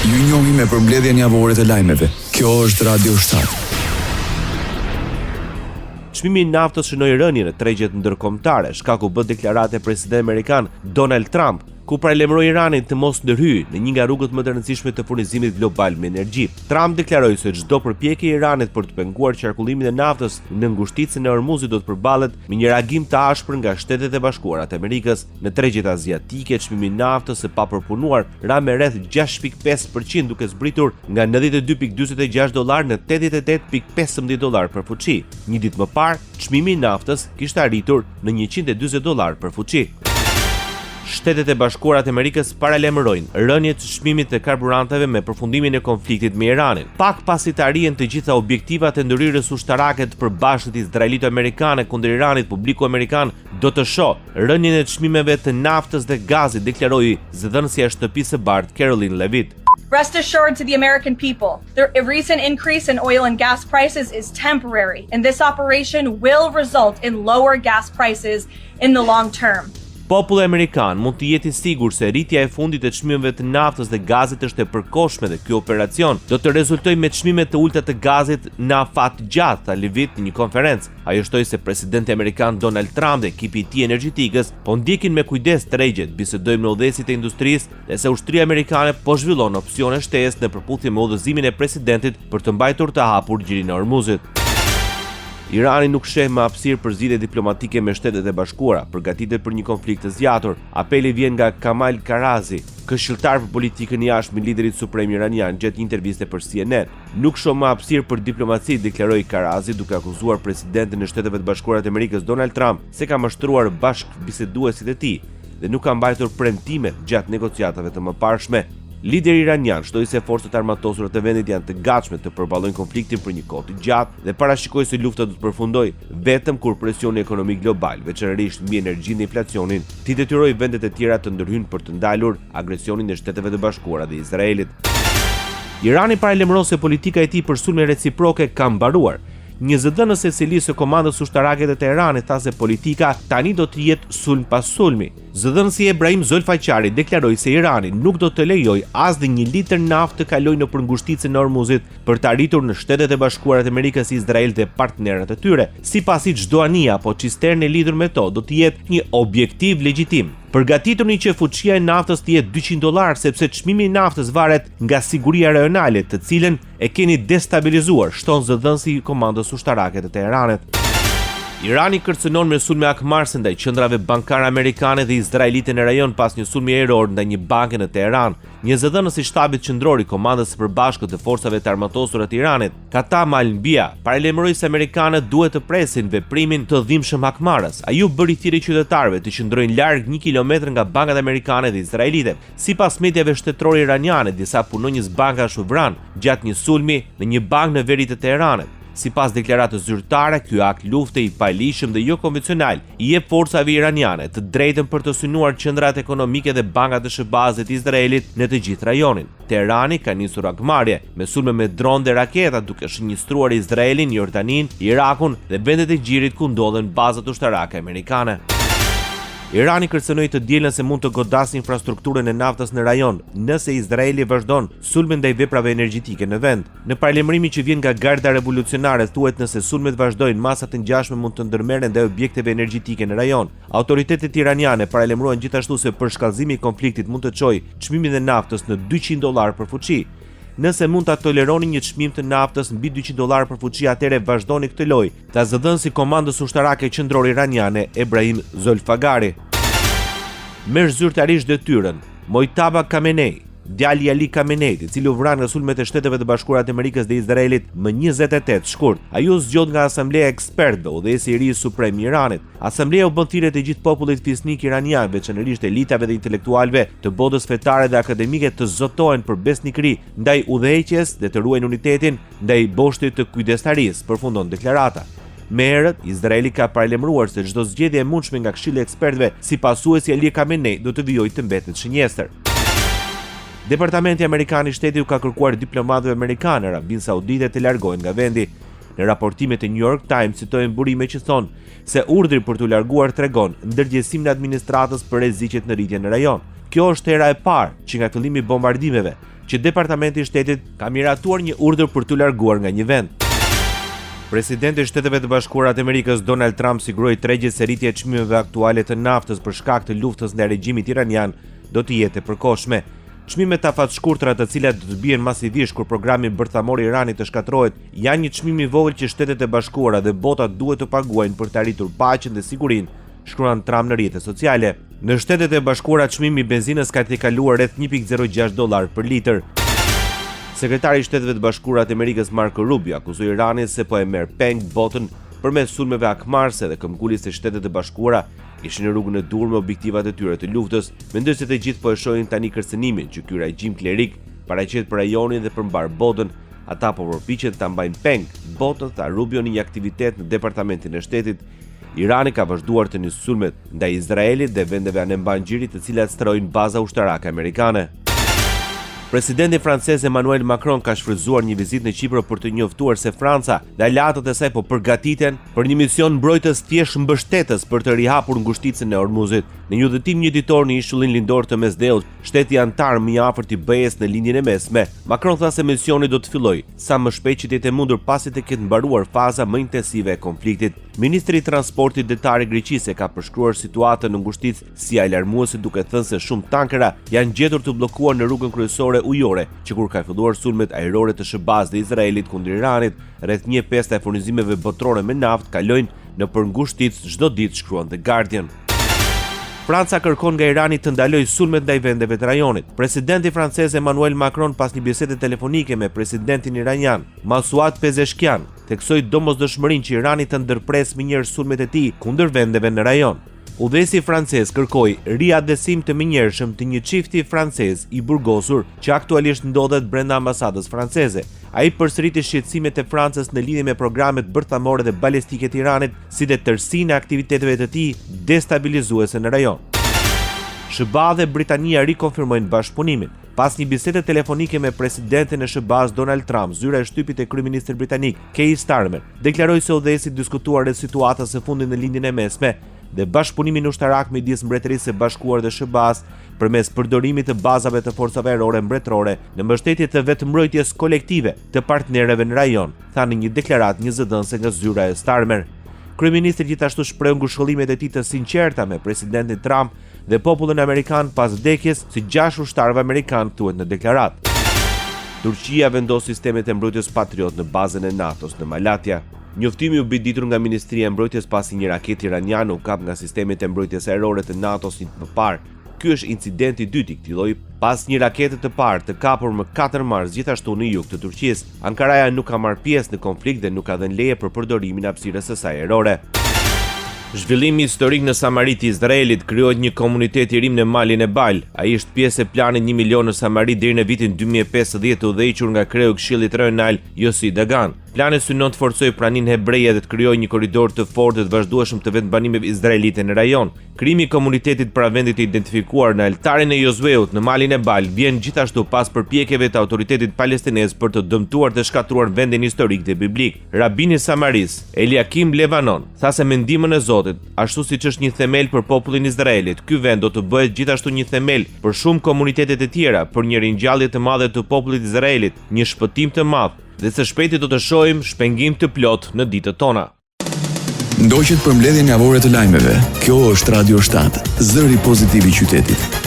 Ju njohim me përmbledhjen javore të lajmeve. Kjo është Radio 7. Çmimi i naftës shënoi rënje në tregjet ndërkombëtare, shkaku bë deklarate presidenti amerikan Donald Trump, ku paralajmëroi Iranin të mos ndërhyjë në një nga rrugët më të rëndësishme të furnizimit global me energji. Trump deklaroi se çdo përpjekje e Iranit për të penguar qarkullimin e naftës në ngushticën e Hormuzit do të përballet me një reagim të ashpër nga Shtetet e Bashkuara të Amerikës. Në tregjet aziatike, çmimi i naftës së papërpunuar ra me rreth 6.5% duke zbritur nga $92.46 në $88.15 për fuqi. Një ditë më parë, çmimi i naftës kishte arritur në $140 për fuqi. Shtetet e Bashkuara të Amerikës paralajmërojnë rënje të çmimit të karburanteve me përfundimin e konfliktit me Iranin. Pak pasi të arrihen të gjitha objektivat e ndërhyrjes ushtarake të përbashkët izraelito-amerikane kundër Iranit, publiku amerikan do të shohë rënjen e çmimeve të naftës dhe gazit, deklaroi zëdhënësja e shtëpisë së bardhë Caroline Levitt. Rest assured to the American people, the recent increase in oil and gas prices is temporary, and this operation will result in lower gas prices in the long term. Populli amerikan mund të jetë i sigurt se rritja e fundit e çmimeve të naftës dhe gazit është e përkohshme dhe ky operacion do të rezultojë me çmime të ulta të gazit në afat gjatë, tha Levitt në një konferencë. Ajo shtoi se presidenti amerikan Donald Trump dhe ekipi i tij energjetikës po ndjekin me kujdes tregjet, bisedojnë me udhëheqësit e industrisë dhe se ushtria amerikane po zhvillon opsione shtesë në përputhje me udhëzimin e presidentit për të mbajtur të hapur gjirin e Hormuzit. Irani nuk sheh më hapësirë për zgjidhje diplomatike me Shtetet e Bashkuara, përgatitet për një konflikt të zgjatur. Apeli vjen nga Kamal Karazi, këshilltar për politikën e jashtme i liderit suprem iranian gjatë një interviste për CNN. Nuk shoh më hapësirë për diplomaci, deklaroi Karazi, duke akuzuar presidentin e Shteteve të Bashkuara të Amerikës Donald Trump se ka mashtruar bashkëbiseduesit e tij dhe nuk ka mbajtur premtime gjatë negociatave të mëparshme. Lideri iranian shtoi se forcat armatosura të vendit janë të gatshme të përballojnë konfliktin për një kohë të gjatë dhe parashikoi se lufta do të përfundojë vetëm kur presioni ekonomik global, veçanërisht mbi energjinë dhe inflacionin, t'i detyrojë vendet e tjera të ndërhyjnë për të ndalur agresionin e Shteteve të Bashkuara dhe Izraelit. Irani paralajmëron se politika e tij për sulme reciproke ka mbaruar. Një zëdhënës e selisë së komandës ushtarake të Teheranit tha se politika tani do të jetë sulm pas sulmi. Zëdhënësi Ebrahim Zolfaqari deklaroi se Irani nuk do të lejojë as dhe një litër naftë të kalojë nëpër ngushticën e Hormuzit për të arritur në Shtetet e Bashkuara të Amerikës, Izrael dhe partnerët e tyre, sipasi çdo anije apo cisternë e lidhur me to do të jetë një objektiv legjitim. Përgatituni që fuqia e naftës të jetë $200 sepse çmimi i naftës varet nga siguria rajonale, të cilën e keni destabilizuar, shton zëdhënësi i komandës ushtarake të Teheranit. Irani kërcënon me sulme akmarrëse ndaj qendrave bankare amerikane dhe izraelite në rajon pas një sulmi ajror ndaj një banke në Teheran. Një zëdhënës i shtabit qendror i komandës së përbashkët të forcave të armatosura të Iranit, Katam Al-Mbia, paralajmëroi se amerikanët duhet të presin veprimin të dhimbshëm akmarrës. Ai u bëri thirrje qytetarëve të qëndrojnë larg 1 kilometër nga bankat amerikane dhe izraelite. Sipas mediave shtetërore iraniane, disa punonjës bankash u vranë gjatë një sulmi në një bankë në veri të Teheranit. Sipas deklaratës zyrtare, ky akt lufte i pajlishëm dhe jo konvencional i jep forcave iraniane të drejtën për të synuar qendrat ekonomike dhe bankat të shërbazit të Izraelit në të gjithë rajonin. Teherani ka nisur akmarrje me sulme me dronë dhe raketa duke shënjestruar Izraelin, Jordanin, Irakun dhe vendet e gjirit ku ndodhen bazat ushtarake amerikane. Irani kërcënoi të dielën se mund të godasë infrastrukturën e naftës në rajon nëse Izraeli vazhdon sulme ndaj veprave energjetike në vend. Në paralajmërimin që vjen nga Garda Revolucionare thuhet nëse sulmet vazhdojnë, masat e ngjashme mund të ndërmerren ndaj objekteve energjetike në rajon. Autoritetet iraniane paralajmëruan gjithashtu se përshkallëzimi i konfliktit mund të çojë çmimin e naftës në $200 për fuqi. Nëse mund ta toleroni një çmim të naftës mbi $200 për fuqi, atëherë vazhdoni këtë lojë, tha zëdhënësi i komandës ushtarake qendrore iraniane Ebrahim Zolfaqari. Merr zyrtarisht detyrën Mojtaba Khamenei, djali i Ali Khameneit, i cili u vran nga sulmet e Shteteve të Bashkuara të Amerikës dhe Izraelit më 28 shkurt. Ai u zgjodh nga Asambleja e Ekspertëve, udhëheqësi i ri suprem i Iranit. Asambleja u bën thirrje të gjithë popullit fisnik iranian, veçanërisht elitave dhe intelektualëve të botës fetare dhe akademike të zotohen për besnikëri ndaj udhëheqjes dhe të ruajnë unitetin ndaj boshtit të kujdestarisë, përfundon deklarata. Me herët, Izraeli ka paralajmëruar se çdo zgjedhje e mundshme nga Këshilli i Ekspertëve si pasuesi Ali Khamenei do të vijojë të mbetet shënjestër. Departamenti Amerikan i Shtetit u ka kërkuar diplomatëve amerikanë Arabin Saudite të largohen nga vendi. Në raportimet e New York Times citojnë burime që thonë se urdhri për t'u larguar tregon ndërgjegjësimin e administratës për rreziqet në rritje në rajon. Kjo është hera e parë që nga fillimi i bombardimeve që Departamenti i Shtetit ka miratuar një urdhër për t'u larguar nga një vend. Presidenti i Shteteve të Bashkuara të Amerikës Donald Trump siguroi tregjes se rritja e çmimeve aktuale të naftës për shkak të luftës ndaj regjimit iranian do të jetë e përkohshme. Çmimet afatshkurtra të cilat do të bien masivisht kur programi bërthamor i Iranit të shkatërrohet, janë një çmim i vogël që Shtetet e Bashkuara dhe bota duhet të paguajnë për të arritur paqen dhe sigurinë, shkruan Trump në rrjetet sociale. Në Shtetet e Bashkuara çmimi i benzinës ka të kaluar rreth $1.06 për litër. Sekretari i Shteteve të Bashkuara të Amerikës Marco Rubio akuzoi Iranin se po e merr peng botën përmes sulmeve akmarrëse dhe këmbguljes se Shtetet e Bashkuara ishin në rrugën e dur me objektivat e tyre të luftës, mendoj se të gjithë po e shohin tani kërcënimin që ky regjim klerik paraqet për rajonin dhe për mbar botën. Ata po përpiqen ta mbajnë peng botën, tha Rubio në një aktivitet në Departamentin e Shtetit. Irani ka vazhduar të nisë sulmet ndaj Izraelit dhe vendeve anë mbanxhirit të cilat strojnë baza ushtarake amerikane. Presidenti francez Emmanuel Macron ka shfrytzuar një vizitë në Kipër për të njoftuar se Franca dhe aleatët e saj po përgatiten për një mision mbrojtës thjesht mbështetës për të rihapur ngushticën e Ormuzit. Në një udhëtim njëditor në ishullin lindor të Mesdheut, shteti antar më i afërt i BE-s në lindjen e mesme, Macron tha se misioni do të fillojë sa më shpejt që të jetë mundur pasi të ketë mbaruar faza më intensive e konfliktit. Ministri i Transportit Detari Greqisë ka përshkruar situatën në ngushticë si alarmuese duke thënë se shumë tankera janë gjetur të bllokuar në rrugën kryesore ujore, që kur ka filluar sulmet ajrore të SBA-s dhe Izraelit kundër Iranit, rreth 1/5 e furnizimeve botërore me naftë kalojnë nëpër ngushticë çdo ditë, shkruan The Guardian. Franca kërkon nga Irani të ndalojë sulmet ndaj vendeve të rajonit. Presidenti francez Emmanuel Macron pas një bisede telefonike me presidentin iranian Masoud Pezeshkian theksoi domosdoshmërinë që Irani të ndërpresë menjëherë sulmet e tij kundër vendeve në rajon. Udhëheci francez kërkoi riadhesim të menjëhershëm të një çifti francez i burgosur që aktualisht ndodhet brenda ambasadës franceze. Ai përsëriti shqetësimet e Francës në lidhje me programet bërthamore dhe balistike të Iranit, si dhe tërësinë e aktiviteteve të tij destabilizuese në rajon. SBA dhe Britania rikonfirmojnë bashkëpunimin. Pas një bisede telefonike me presidentin e SBA-s Donald Trump, zyra e shtypit e kryeministrit britanik Keir Starmer deklaroi se udhëheci diskutuar rreth situatës së fundit në lindjen e mesme dhe bashkëpunimin ushtarak midis Mbretërisë së Bashkuar dhe SBA-s përmes përdorimit të bazave të forcave ajrore mbretërore në mbështetje të vetëmbrojtjes kolektive të partnerëve në rajon, tha në një deklaratë një zëdhënëse nga zyra e Starmer. Kryeministri gjithashtu shpreu ngushëllimet e tij të sinqerta me presidentin Trump dhe popullin amerikan pas vdekjes si 6 ushtarëve amerikan, thuhet në deklaratë. Turqia vendos sistemet e mbrojtjes Patriot në bazën e NATO-s në Malatya. Njoftimi u bë ditur nga Ministria e Mbrojtjes pasi një raketë iraniane u kap nga sistemet e mbrojtjes ajrore të NATO-s më parë. Ky është incidenti i dytë i këtij lloji pas një rakete të parë të kapur më 4 mars gjithashtu në jug të Turqisë. Ankaraja nuk ka marrë pjesë në konflikt dhe nuk ka dhënë leje për përdorimin e hapësirës së saj ajrore. Zhvillimi historik në Samari të Izraelit, krijohet një komunitet i ri në malin e Bal. Ai është pjesë e planit 1 milion në Samari deri në vitin 2015 të udhëhequr nga kreu i Këshillit Rajonal Yossi Dagan. Plani synon të forcojë praninë hebreje dhe të krijojë një korridor të fortë dhe të vazhdueshëm të vetbanimeve izraelite në rajon. Krijimi i komunitetit para vendit të identifikuar në altarin e Josueut në malin e Bal vjen gjithashtu pas përpjekjeve të autoritetit palestinez për të dëmtuar dhe shkatruar vendin historik dhe biblik. Rabini Samaris, Eliakim Levanon, tha se me ndihmën e Zotit, ashtu siç është një themel për popullin Izraelit, ky vend do të bëhet gjithashtu një themel për shumë komunitete të tjera, për një ringjallje të madhe të popullit Izraelit, një shpëtim të madh dhe së shpejti do të shohim shpengim të plot në ditët tona. Ndoqët për mbledhjen javore të lajmeve. Kjo është Radio 7, zëri pozitiv i qytetit.